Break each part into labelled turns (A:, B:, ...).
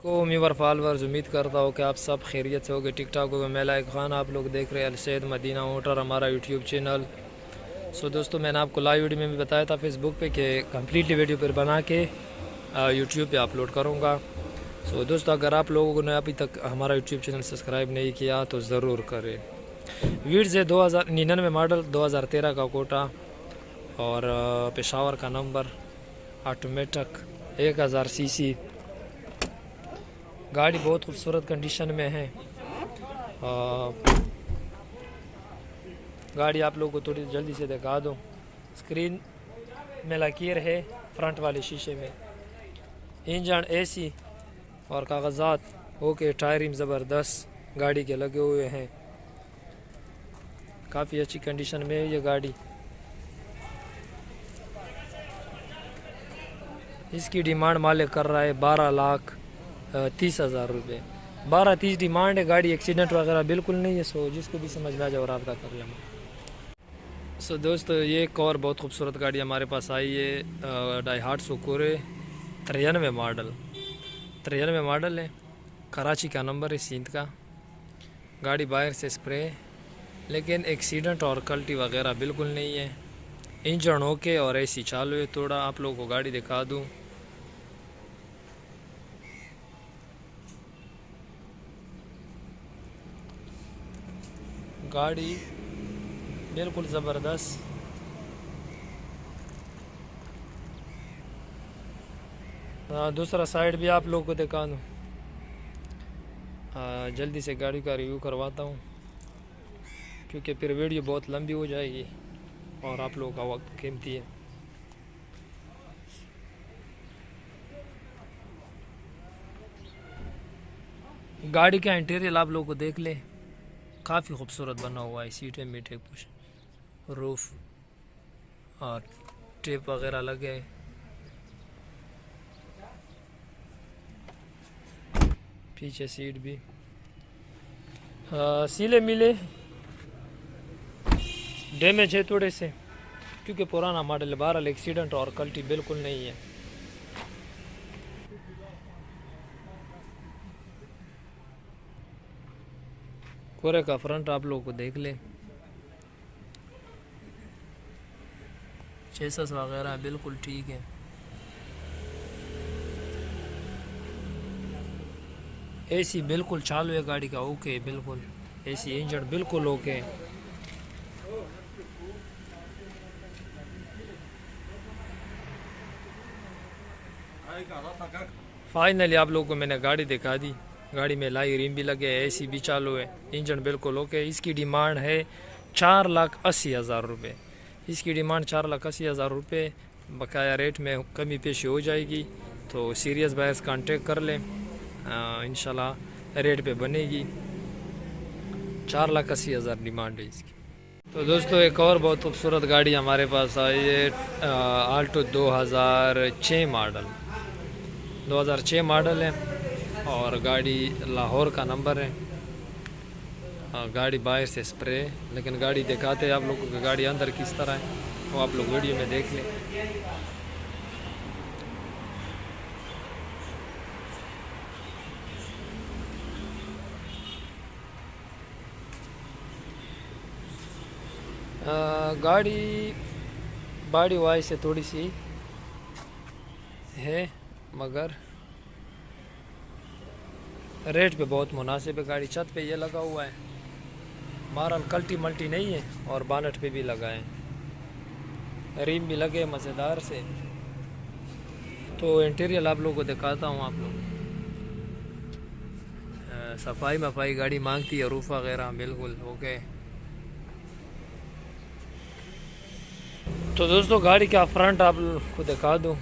A: को viewer followers, उम्मीद करता हूँ कि आप सब खैरियत से होगे, ठीक ठाक होगे। मैं लाइक खान, आप लोग देख रहे हैं अलसैद मदीना मोटर, हमारा यूट्यूब चैनल। दोस्तों, मैंने आपको लाइव वीडियो में भी बताया था फेसबुक पे कि कम्प्लीटली वीडियो पर बना के यूट्यूब पे अपलोड करूँगा। दोस्तों, अगर आप लोगों ने अभी तक हमारा यूट्यूब चैनल सब्सक्राइब नहीं किया तो ज़रूर करें। वीड्स है 2099 मॉडल, 2013 का कोटा और पेशावर का नंबर, ऑटोमेटिक 1000 सीसी। गाड़ी बहुत खूबसूरत कंडीशन में है। गाड़ी आप लोगों को थोड़ी जल्दी से दिखा दूँ। स्क्रीन में लकीर है फ्रंट वाले शीशे में, इंजन एसी और कागजात ओके, टायरिंग ज़बरदस्त गाड़ी के लगे हुए हैं। काफ़ी अच्छी कंडीशन में है ये गाड़ी। इसकी डिमांड मालिक कर रहा है 12,30,000 रुपये। 12,30 डिमांड है। गाड़ी एक्सीडेंट वगैरह बिल्कुल नहीं है। जिसको भी समझ में आ जाए रब्ता कर लेना। दोस्तों, ये एक और बहुत खूबसूरत गाड़ी हमारे पास आई है, डाईहार्ट सुकोरे 93 मॉडल। 93 मॉडल है, कराची का नंबर है, सिंध का। गाड़ी बाहर से स्प्रे, लेकिन एक्सीडेंट और कल्टी वगैरह बिल्कुल नहीं है। इंजन ओके और एसी चालू है। थोड़ा आप लोगों को गाड़ी दिखा दूँ। गाड़ी बिल्कुल ज़बरदस्त। दूसरा साइड भी आप लोगों को दिखा दूँ। जल्दी से गाड़ी का रिव्यू करवाता हूँ, क्योंकि फिर वीडियो बहुत लंबी हो जाएगी और आप लोगों का वक्त कीमती है। गाड़ी का इंटीरियर आप लोगों को देख ले, काफ़ी खूबसूरत बना हुआ है। सीटें मीठे, पुश रूफ और टेप वगैरह लगे। पीछे सीट भी सीले मिले डैमेज है थोड़े से, क्योंकि पुराना मॉडल है। बहरहाल एक्सीडेंट और कल्टी बिल्कुल नहीं है। कोरे का फ्रंट आप लोगों को देख ले, चेसस वगैरह बिल्कुल ठीक है। एसी बिल्कुल चालू है गाड़ी का, ओके बिल्कुल। एसी इंजन बिल्कुल ओके। फाइनली आप लोगों को मैंने गाड़ी दिखा दी। गाड़ी में लाई रिम भी लगे, एसी भी चालू है, इंजन बिल्कुल ओके। इसकी डिमांड है 4,80,000 रुपये। इसकी डिमांड 4,80,000 रुपये। बकाया रेट में कमी पेशी हो जाएगी, तो सीरियस बायर्स कांटेक्ट कर लें। इंशाल्लाह रेट पे बनेगी। 4,80,000 डिमांड है इसकी। तो दोस्तों, एक और बहुत खूबसूरत गाड़ी हमारे पास आई है, आल्टो 2006 मॉडल। 2006 मॉडल है और गाड़ी लाहौर का नंबर है। गाड़ी बाहर से स्प्रे, लेकिन गाड़ी दिखाते हैं आप लोगों को गाड़ी अंदर किस तरह है, वो आप लोग वीडियो में देख लें। गाड़ी बॉडी वाइज से थोड़ी सी है, मगर रेट पे बहुत मुनासिब है। गाड़ी छत पे ये लगा हुआ है, मारल कल्टी मल्टी नहीं है, और बानट पे भी लगा है, रिम भी लगे मज़ेदार से। तो इंटीरियर आप लोगों को दिखाता हूँ। आप लोग सफाई मफाई गाड़ी मांगती है, रूफ वगैरह बिल्कुल ओके। तो दोस्तों, गाड़ी का फ्रंट आप लोग को दिखा दूँ।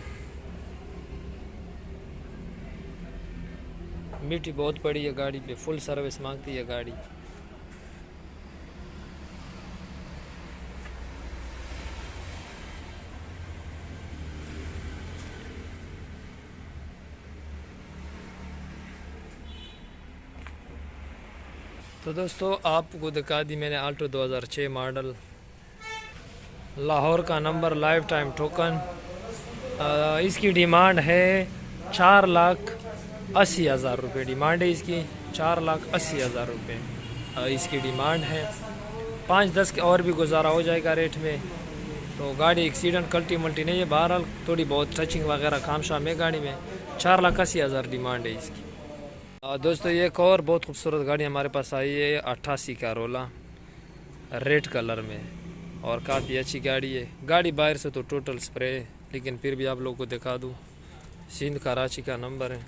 A: मिट्टी बहुत पड़ी है गाड़ी पे, फुल सर्विस मांगती है गाड़ी। तो दोस्तों, आपको दिखा दी मैंने आल्टो 2006 मॉडल, लाहौर का नंबर, लाइफ टाइम टोकन। इसकी डिमांड है 4,00,000 80,000 रुपये डिमांड है इसकी। 4,80,000 रुपये इसकी डिमांड है। 5-10 के और भी गुजारा हो जाएगा रेट में। तो गाड़ी एक्सीडेंट कल्टी मल्टी नहीं है, बहरहाल थोड़ी बहुत टचिंग वगैरह काम शाम है गाड़ी में। 4,80,000 डिमांड है इसकी। दोस्तों ये एक और बहुत खूबसूरत गाड़ी हमारे पास आई है, 88 Corolla रेड कलर में, और काफ़ी अच्छी गाड़ी है। गाड़ी बाहर से तो टोटल स्प्रे है, लेकिन फिर भी आप लोगों को दिखा दूँ, सिंध कराची का नंबर है।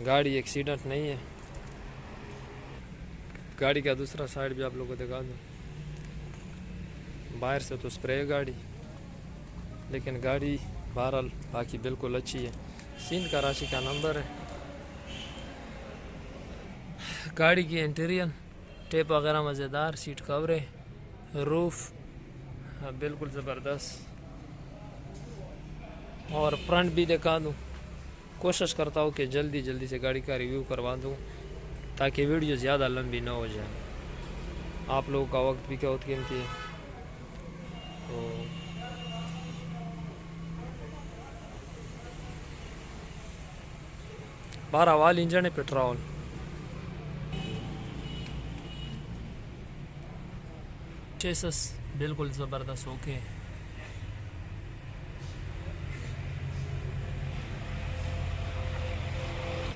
A: गाड़ी एक्सीडेंट नहीं है। गाड़ी का दूसरा साइड भी आप लोगों को दिखा दूँ, बाहर से तो स्प्रे है गाड़ी, लेकिन गाड़ी बहरहाल बाकी बिल्कुल अच्छी है। सिंध कराची का नंबर है। गाड़ी की इंटीरियर टेप वगैरह मज़ेदार, सीट कवर, रूफ बिल्कुल ज़बरदस्त, और फ्रंट भी दिखा दूँ। कोशिश करता हूँ कि जल्दी से गाड़ी का रिव्यू करवा दूँ ताकि वीडियो ज़्यादा लंबी ना हो जाए। आप लोगों का वक्त भी बहुत कीमती है। तो 12 वाल इंजन है, पेट्रोल। चेसस बिल्कुल ज़बरदस्त ओके।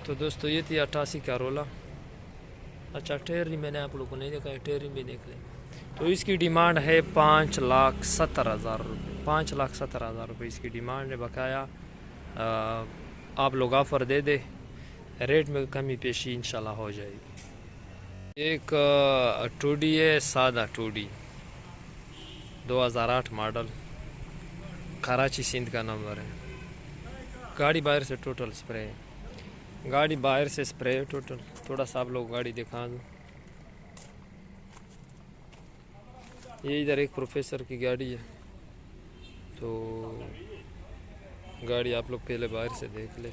A: तो दोस्तों ये थी 88 Corolla। अच्छा टेयरिंग मैंने आप लोगों को नहीं देखा है, टेयरिंग भी देख लें। तो इसकी डिमांड है 5,70,000 रुपये। 5,70,000 रुपये इसकी डिमांड है। बकाया आप लोग ऑफ़र दे दे, रेट में कमी पेशी इंशाल्लाह हो जाएगी। एक 2D है, सादा 2D 2008 मॉडल, कराची सिंध का नंबर है। गाड़ी बाहर से टोटल स्प्रे है। गाड़ी बाहर से स्प्रे है टोटल। थोड़ा सा आप लोग गाड़ी दिखा दूँ। ये इधर एक प्रोफेसर की गाड़ी है, तो गाड़ी आप लोग पहले बाहर से देख ले।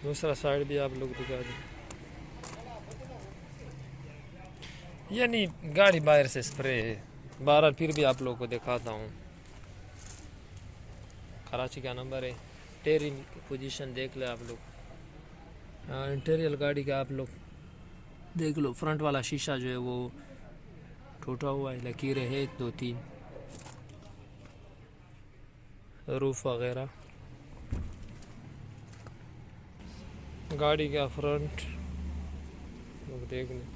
A: दूसरा साइड भी आप लोग दिखा दें। यानी गाड़ी बाहर से स्प्रे है। बहरहाल फिर भी आप लोगों को दिखाता हूँ। कराची का नंबर है। टेयरिंग पोजीशन देख ले आप लोग। इंटीरियर गाड़ी का आप लोग देख लो। फ्रंट वाला शीशा जो है वो टूटा हुआ है, लकीरें है 2-3। रूफ वगैरह, गाड़ी का फ्रंट लोग देख लें।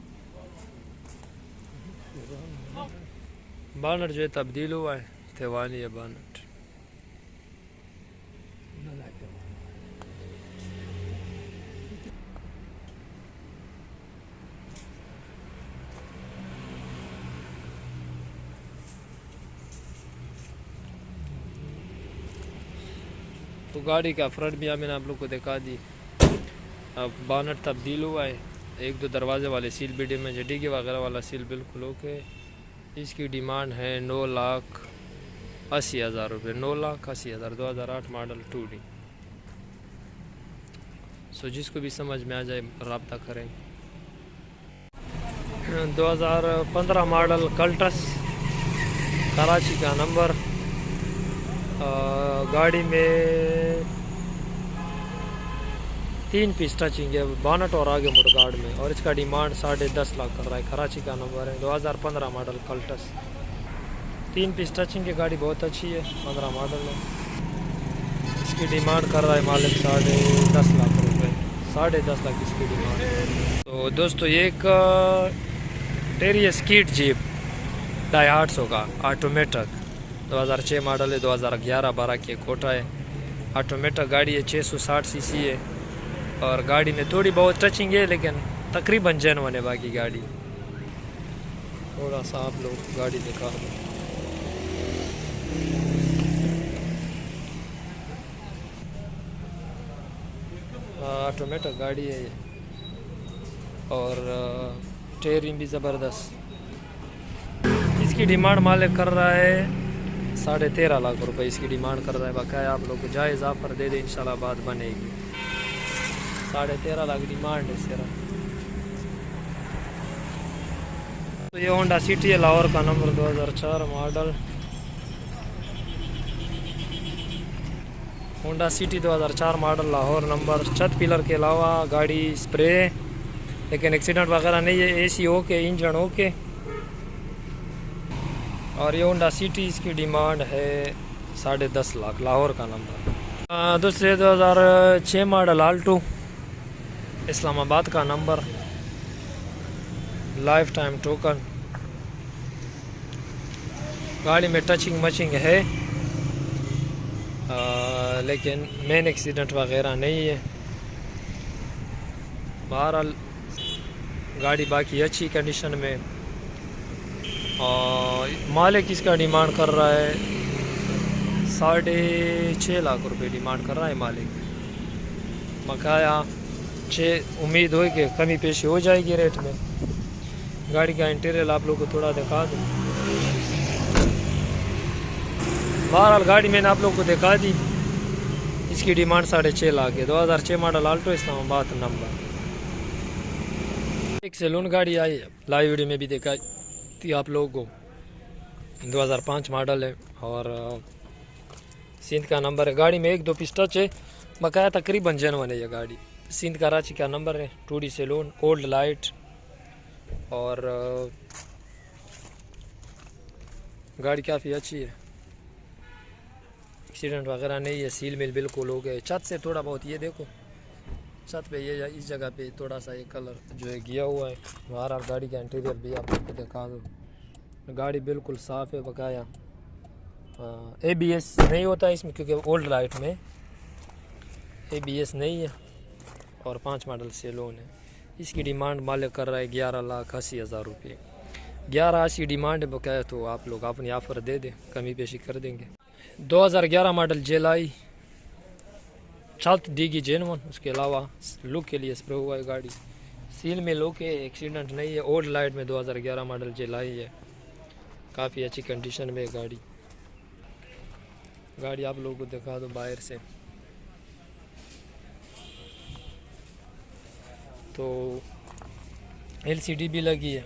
A: बानट जो है तब्दील हुआ है, तेवानी है बानट। तो गाड़ी का फ्रंट भी मैंने आप लोग को दिखा दी। अब बानट तब्दील हुआ है, 1-2 दरवाजे वाले सील भी डैमेज है, डिग्गी वगैरह वाला सील बिल्कुल ओके। इसकी डिमांड है 9,80,000 रुपये। 9,80,000 2008 मॉडल 2D। सो जिसको भी समझ में आ जाए रब्ता करें। 2015 मॉडल कल्टस, कराची का नंबर। गाड़ी में 3 पीस टचिंग है, बानट और आगे मुडगार्ड में, और इसका डिमांड 10.5 लाख कर रहा है। कराची का नंबर है। 2015 मॉडल कल्टस, 3 पीस टचिंग की गाड़ी बहुत अच्छी है, 15 मॉडल है। इसकी डिमांड कर रहा है मालिक 10.5 लाख रुपए। 10.5 लाख इसकी डिमांड। तो दोस्तों ये एक टेरियस किट जीप 850 का ऑटोमेटिक 2006 मॉडल है। 2011-12 की कोटा है। ऑटोमेटिक गाड़ी है, 660 सीसी है, और गाड़ी में थोड़ी बहुत टचिंग है, लेकिन तकरीबन जेन्युइन है बाकी गाड़ी। थोड़ा सा आप लोग गाड़ी दिखा दो। ऑटोमेटिक गाड़ी है ये, और टेयरिंग भी ज़बरदस्त। इसकी डिमांड मालिक कर रहा है 13.5 लाख रुपए इसकी डिमांड कर रहा है। बकाया आप लोग को जायज़ ऑफर दे दे, इंशाल्लाह बात बनेगी। 13.5 लाख डिमांड है सिर्फ। तो ये होंडा सिटी है, लाहौर का number, 2004 model. Honda city 2004 model, Lahore number. छत पिलर के अलावा गाड़ी स्प्रे, लेकिन एक्सीडेंट वगैरह नहीं है। AC okay, engine okay. और ये होंडा सिटी, इसकी डिमांड है 10.5 लाख, लाहौर का नंबर। दूसरे 2006 मॉडल आल्टो, इस्लामाबाद का नंबर, लाइफ टाइम टोकन। गाड़ी में टचिंग मचिंग है, लेकिन मेन एक्सीडेंट वगैरह नहीं है। बहरहाल गाड़ी बाकी अच्छी कंडीशन में। और मालिक इसका डिमांड कर रहा है 6.5 लाख रुपए डिमांड कर रहा है मालिक। बकाया 6 उम्मीद हो कि कमी पेशी हो जाएगी रेट में। गाड़ी का इंटीरियर आप लोग को थोड़ा दिखा दूँ। बहरहाल गाड़ी मैंने आप लोग को दिखा दी। इसकी डिमांड 6.5 लाख है। 2006 मॉडल आल्टो, इस्लामाबाद नंबर। एक सैलून गाड़ी आई है, लाइव वीडियो में भी देखा थी आप लोगों को। 2005 मॉडल है और सिंध का नंबर है। गाड़ी में 1-2 पीस टच है, बकाया तकरीबन जेनवन है ये गाड़ी। सिंध कराची का नंबर है। 2D salon, old light. और गाड़ी काफ़ी अच्छी है, एक्सीडेंट वगैरह नहीं है। सील मिल बिल्कुल हो गए। छत से थोड़ा बहुत ये देखो, छत पे ये इस जगह पे थोड़ा सा ये कलर जो है गया हुआ है। बहरहाल गाड़ी का इंटीरियर भी आप लोग को दिखा दो। गाड़ी बिल्कुल साफ़ है। बकाया ABS नहीं होता इसमें, क्योंकि ओल्ड लाइट में ABS नहीं है। और 5 मॉडल से लोन है। इसकी डिमांड मालिक कर रहा है 11,80,000 रुपये। 11,80 डिमांड है। बकाया तो आप लोग अपनी ऑफ़र दे दें, कमी पेशी कर देंगे। 2011 मॉडल जेलाई, छत दीगी जेनवन। उसके अलावा लुक के लिए स्प्रे हुआ है गाड़ी। सील में लुक है, एक्सीडेंट नहीं है। ओल्ड लाइट में 2011 मॉडल जेलाई है। काफ़ी अच्छी कंडीशन में गाड़ी। गाड़ी आप लोगों को दिखा दो बाहर से। तो LCD भी लगी है।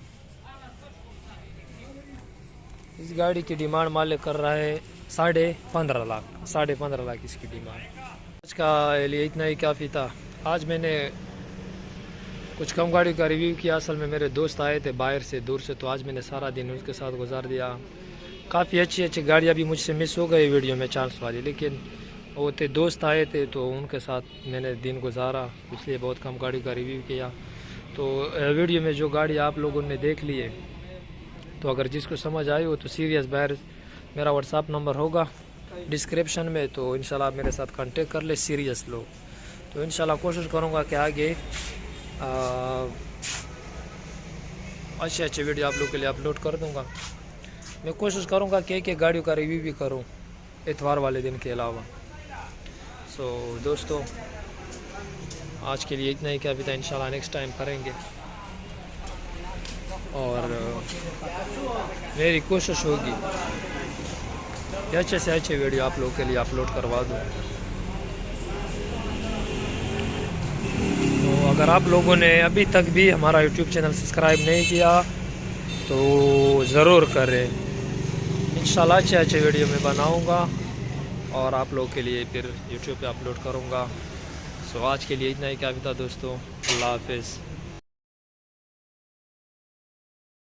A: इस गाड़ी की डिमांड मालिक कर रहा है 15.5 लाख। 15.5 लाख इसकी डिमांड। आज का लिए इतना ही काफ़ी था। आज मैंने कुछ कम गाड़ी का रिव्यू किया। असल में मेरे दोस्त आए थे बाहर से, दूर से, तो आज मैंने सारा दिन उसके साथ गुजार दिया। काफ़ी अच्छी अच्छी गाड़ियाँ भी मुझसे मिस हो गई वीडियो में, चांस वाली, लेकिन वो थे दोस्त आए थे तो उनके साथ मैंने दिन गुजारा, इसलिए बहुत कम गाड़ी का रिव्यू किया। तो वीडियो में जो गाड़ी आप लोगों ने देख ली है, तो अगर जिसको समझ आई हो तो सीरियस बायर मेरा व्हाट्सअप नंबर होगा डिस्क्रिप्शन में, तो इंशाल्लाह आप मेरे साथ कांटेक्ट कर ले सीरियस लोग। तो इंशाल्लाह कोशिश करूँगा कि आगे अच्छे अच्छे वीडियो आप लोग के लिए अपलोड कर दूँगा। मैं कोशिश करूँगा कि एक गाड़ियों का रिव्यू भी करूँ इतवार वाले दिन के अलावा। सो दोस्तों, आज के लिए इतना ही काफ़ी था। इंशाल्लाह नेक्स्ट टाइम करेंगे। और मेरी कोशिश होगी कि अच्छे से अच्छे वीडियो आप लोगों के लिए अपलोड करवा दूँ। तो अगर आप लोगों ने अभी तक भी हमारा YouTube चैनल सब्सक्राइब नहीं किया तो ज़रूर करें। इंशाल्लाह अच्छे अच्छे वीडियो में बनाऊँगा और आप लोगों के लिए फिर YouTube पे अपलोड करूँगा। सो आज के लिए इतना ही काफ़ी था दोस्तों। अल्लाह हाफ़िज़।